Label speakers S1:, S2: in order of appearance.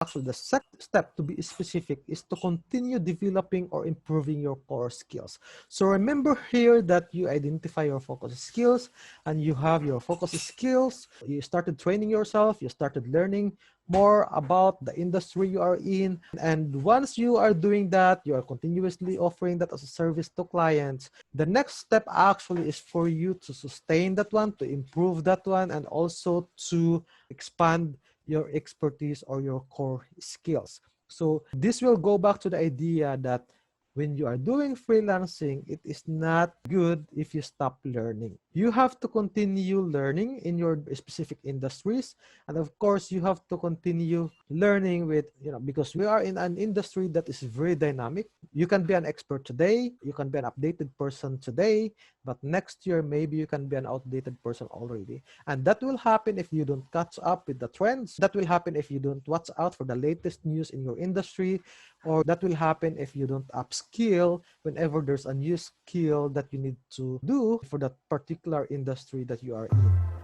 S1: Actually, the second step, to be specific, is to continue developing or improving your core skills. So remember here that you identify your focus skills and you have your focus skills. You started training yourself, you started learning more about the industry you are in. And once you are doing that, you are continuously offering that as a service to clients. The next step actually is for you to sustain that one, to improve that one, and also to expand your expertise or your core skills. So this will go back to the idea that when you are doing freelancing, it is not good if you stop learning. You have to continue learning in your specific industries. And of course, you have to continue learning with, because we are in an industry that is very dynamic. You can be an expert today, you can be an updated person today, but next year, maybe you can be an outdated person already. And that will happen if you don't catch up with the trends. That will happen if you don't watch out for the latest news in your industry, or that will happen if you don't upskill whenever there's a new skill that you need to do for that particular industry that you are in.